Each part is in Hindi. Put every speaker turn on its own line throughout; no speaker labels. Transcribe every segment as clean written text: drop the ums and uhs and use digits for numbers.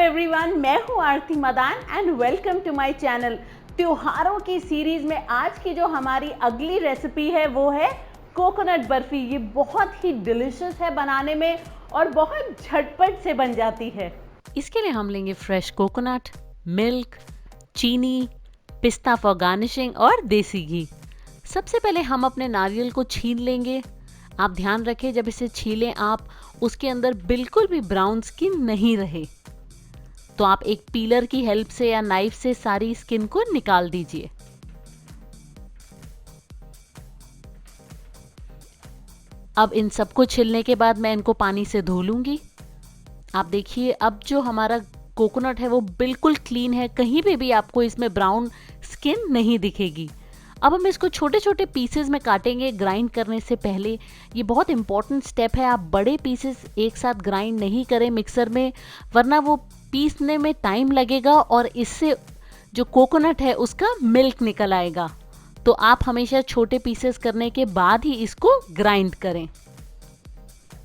एवरीवन, मैं हूं Aarti Madan and welcome to my channel. त्योहारों की सीरीज में आज की जो हमारी अगली रेसिपी है वो है कोकोनट बर्फी। ये बहुत ही डिलिशियस है बनाने में और बहुत झटपट से बन जाती है।
इसके लिए हम लेंगे फ्रेश कोकोनट, मिल्क, चीनी, पिस्ता फॉर गार्निशिंग और देसी घी। सबसे पहले हम अपने नारियल को छील लेंगे। आप ध्यान रखें जब इसे छीलें आप उसके अंदर बिल्कुल भी ब्राउन स्किन नहीं रहे, तो आप एक पीलर की हेल्प से या नाइफ से सारी स्किन को निकाल दीजिए। अब इन सबको छिलने के बाद मैं इनको पानी से धो लूंगी। आप देखिए अब जो हमारा कोकोनट है वो बिल्कुल क्लीन है, कहीं पे भी आपको इसमें ब्राउन स्किन नहीं दिखेगी। अब हम इसको छोटे छोटे पीसेस में काटेंगे ग्राइंड करने से पहले। ये बहुत इंपॉर्टेंट स्टेप है, आप बड़े पीसेस एक साथ ग्राइंड नहीं करें मिक्सर में, वरना वो पीसने में टाइम लगेगा और इससे जो कोकोनट है उसका मिल्क निकल आएगा। तो आप हमेशा छोटे पीसेस करने के बाद ही इसको ग्राइंड करें।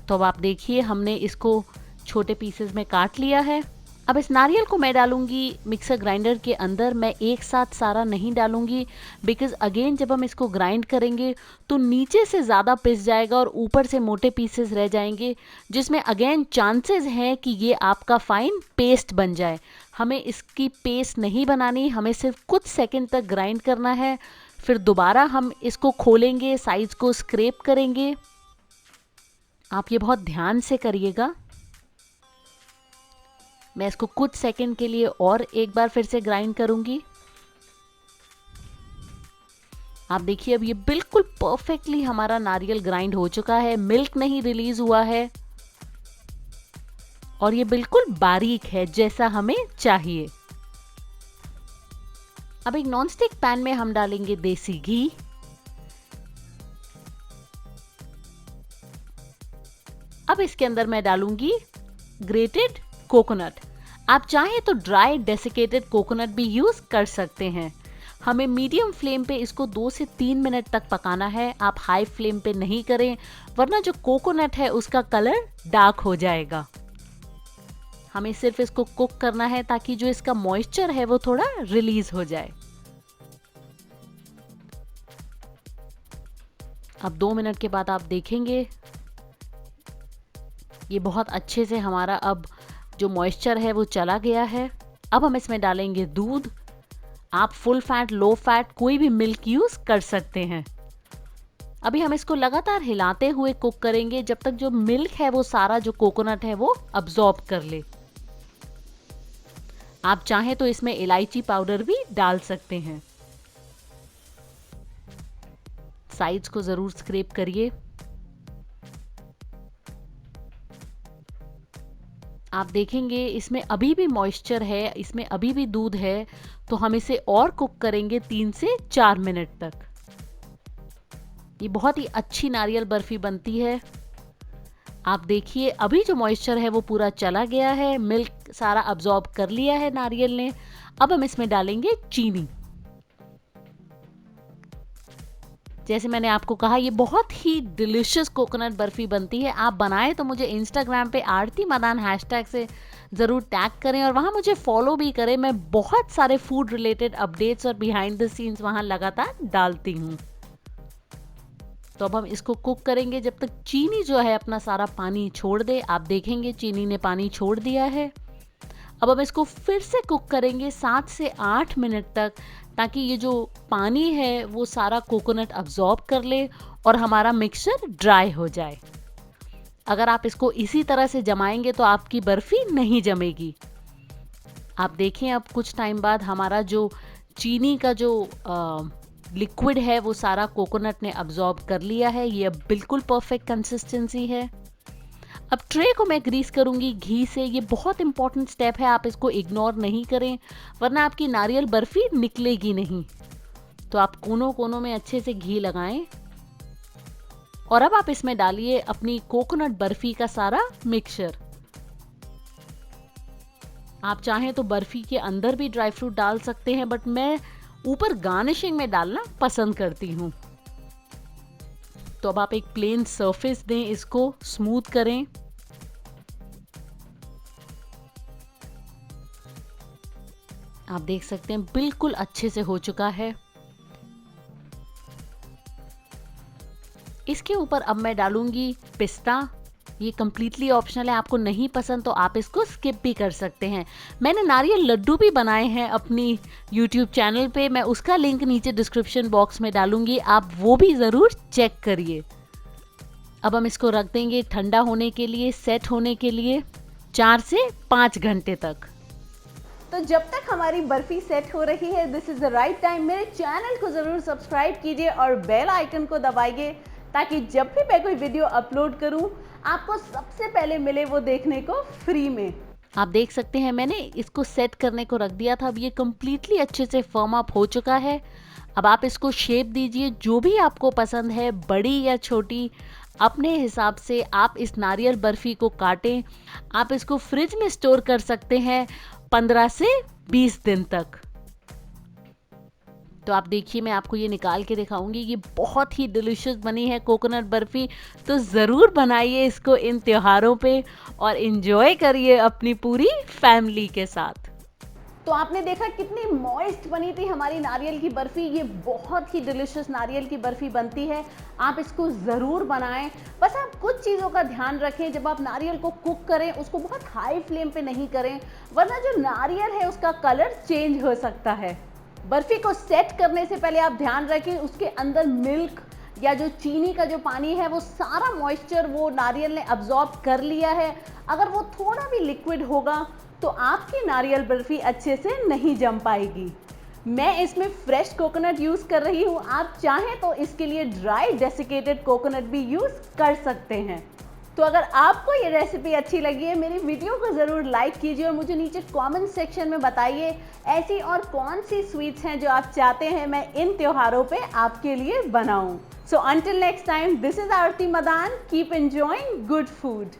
तो अब आप देखिए हमने इसको छोटे पीसेस में काट लिया है। अब इस नारियल को मैं डालूंगी मिक्सर ग्राइंडर के अंदर। मैं एक साथ सारा नहीं डालूंगी बिकॉज अगेन जब हम इसको ग्राइंड करेंगे तो नीचे से ज़्यादा पिस जाएगा और ऊपर से मोटे पीसेस रह जाएंगे, जिसमें अगेन चांसेस हैं कि ये आपका फाइन पेस्ट बन जाए। हमें इसकी पेस्ट नहीं बनानी, हमें सिर्फ कुछ सेकंड तक ग्राइंड करना है। फिर दोबारा हम इसको खोलेंगे, साइड्स को स्क्रैप करेंगे। आप ये बहुत ध्यान से करिएगा। मैं इसको कुछ सेकंड के लिए और एक बार फिर से ग्राइंड करूंगी। आप देखिए अब ये बिल्कुल परफेक्टली हमारा नारियल ग्राइंड हो चुका है, मिल्क नहीं रिलीज हुआ है और ये बिल्कुल बारीक है जैसा हमें चाहिए। अब एक नॉनस्टिक पैन में हम डालेंगे देसी घी। अब इसके अंदर मैं डालूंगी ग्रेटेड कोकोनट। आप चाहें तो ड्राई डेसिकेटेड कोकोनट भी यूज कर सकते हैं। हमें मीडियम फ्लेम पे इसको 2 से 3 मिनट तक पकाना है। आप हाई फ्लेम पे नहीं करें वरना जो कोकोनट है उसका कलर डार्क हो जाएगा। हमें सिर्फ इसको कुक करना है ताकि जो इसका मॉइस्चर है वो थोड़ा रिलीज हो जाए। अब 2 मिनट के बाद आप देखेंगे ये बहुत अच्छे से हमारा अब जो मॉइस्चर है वो चला गया है। अब हम इसमें डालेंगे दूध। आप फुल फैट, लो फैट कोई भी मिल्क यूज कर सकते हैं। अभी हम इसको लगातार हिलाते हुए कुक करेंगे जब तक जो मिल्क है वो सारा जो कोकोनट है वो अब्सॉर्ब कर ले। आप चाहें तो इसमें इलायची पाउडर भी डाल सकते हैं। साइड्स को जरूर स्क्रैप करिए। आप देखेंगे इसमें अभी भी मॉइस्चर है, इसमें अभी भी दूध है, तो हम इसे और कुक करेंगे 3 से 4 मिनट तक। ये बहुत ही अच्छी नारियल बर्फी बनती है। आप देखिए अभी जो मॉइस्चर है वो पूरा चला गया है, मिल्क सारा अब्सॉर्ब कर लिया है नारियल ने। अब हम इसमें डालेंगे चीनी। जैसे मैंने आपको कहा ये बहुत ही डिलिशियस कोकोनट बर्फी बनती है। आप बनाएं तो मुझे इंस्टाग्राम पे आरती मदान हैशटैग से ज़रूर टैग करें और वहाँ मुझे फॉलो भी करें। मैं बहुत सारे फूड रिलेटेड अपडेट्स और बिहाइंड द सीन्स वहाँ लगातार डालती हूँ। तो अब हम इसको कुक करेंगे जब तक चीनी जो है अपना सारा पानी छोड़ दे। आप देखेंगे चीनी ने पानी छोड़ दिया है। अब हम इसको फिर से कुक करेंगे 7 से 8 मिनट तक, ताकि ये जो पानी है वो सारा कोकोनट अब्सॉर्ब कर ले और हमारा मिक्सचर ड्राई हो जाए। अगर आप इसको इसी तरह से जमाएंगे तो आपकी बर्फी नहीं जमेगी। आप देखें अब कुछ टाइम बाद हमारा जो चीनी का जो लिक्विड है वो सारा कोकोनट ने अब्सॉर्ब कर लिया है। ये अब बिल्कुल परफेक्ट कंसिस्टेंसी है। अब ट्रे को मैं ग्रीस करूंगी घी से। ये बहुत इंपॉर्टेंट स्टेप है, आप इसको इग्नोर नहीं करें वरना आपकी नारियल बर्फी निकलेगी नहीं। तो आप कोनों कोनों में अच्छे से घी लगाएं और अब आप इसमें डालिए अपनी कोकोनट बर्फी का सारा मिक्सचर। आप चाहें तो बर्फी के अंदर भी ड्राई फ्रूट डाल सकते हैं, बट मैं ऊपर गार्निशिंग में डालना पसंद करती हूँ। तो अब आप एक प्लेन सरफेस दें, इसको स्मूथ करें। आप देख सकते हैं बिल्कुल अच्छे से हो चुका है। इसके ऊपर अब मैं डालूंगी पिस्ता। ये कम्प्लीटली ऑप्शनल है, आपको नहीं पसंद तो आप इसको स्किप भी कर सकते हैं। मैंने नारियल लड्डू भी बनाए हैं अपनी YouTube चैनल पे, मैं उसका लिंक नीचे डिस्क्रिप्शन बॉक्स में डालूंगी, आप वो भी ज़रूर चेक करिए। अब हम इसको रख देंगे ठंडा होने के लिए, सेट होने के लिए 4 से 5 घंटे तक।
तो जब तक हमारी बर्फी सेट हो रही है, this is the right time, मेरे चैनल को ज़रूर सब्सक्राइब कीजिए और बेल आइकन को दबाइए, ताकि जब भी मैं कोई वीडियो अपलोड करूं आपको सबसे पहले मिले वो देखने को फ्री में।
आप देख सकते हैं मैंने इसको सेट करने को रख दिया था, अब ये कम्प्लीटली अच्छे से फर्म अप हो चुका है। अब आप इसको शेप दीजिए, जो भी आपको पसंद है, बड़ी या छोटी, अपने हिसाब से आप इस नारियल बर्फ़ी को काटें। आप इसको फ्रिज में स्टोर कर सकते हैं 15 से 20 दिन तक। तो आप देखिए, मैं आपको ये निकाल के दिखाऊंगी, ये बहुत ही डिलीशियस बनी है कोकोनट बर्फ़ी। तो ज़रूर बनाइए इसको इन त्योहारों पे और इन्जॉय करिए अपनी पूरी फैमिली के साथ।
तो आपने देखा कितनी मॉइस्ट बनी थी हमारी नारियल की बर्फ़ी। ये बहुत ही डिलीशियस नारियल की बर्फ़ी बनती है, आप इसको ज़रूर बनाएं। बस आप कुछ चीज़ों का ध्यान रखें, जब आप नारियल को कुक करें उसको बहुत हाई फ्लेम पे नहीं करें, वरना जो नारियल है उसका कलर चेंज हो सकता है। बर्फ़ी को सेट करने से पहले आप ध्यान रखें उसके अंदर मिल्क या जो चीनी का जो पानी है वो सारा मॉइस्चर वो नारियल ने अब्जॉर्ब कर लिया है। अगर वो थोड़ा भी लिक्विड होगा तो आपकी नारियल बर्फ़ी अच्छे से नहीं जम पाएगी। मैं इसमें फ्रेश कोकोनट यूज़ कर रही हूँ, आप चाहें तो इसके लिए ड्राई डेसिकेटेड कोकोनट भी यूज़ कर सकते हैं। तो अगर आपको ये रेसिपी अच्छी लगी है, मेरी वीडियो को ज़रूर लाइक कीजिए और मुझे नीचे कमेंट सेक्शन में बताइए ऐसी और कौन सी स्वीट्स हैं जो आप चाहते हैं मैं इन त्योहारों पे आपके लिए बनाऊं। So until next time, this is Aarti Madan, keep enjoying good food.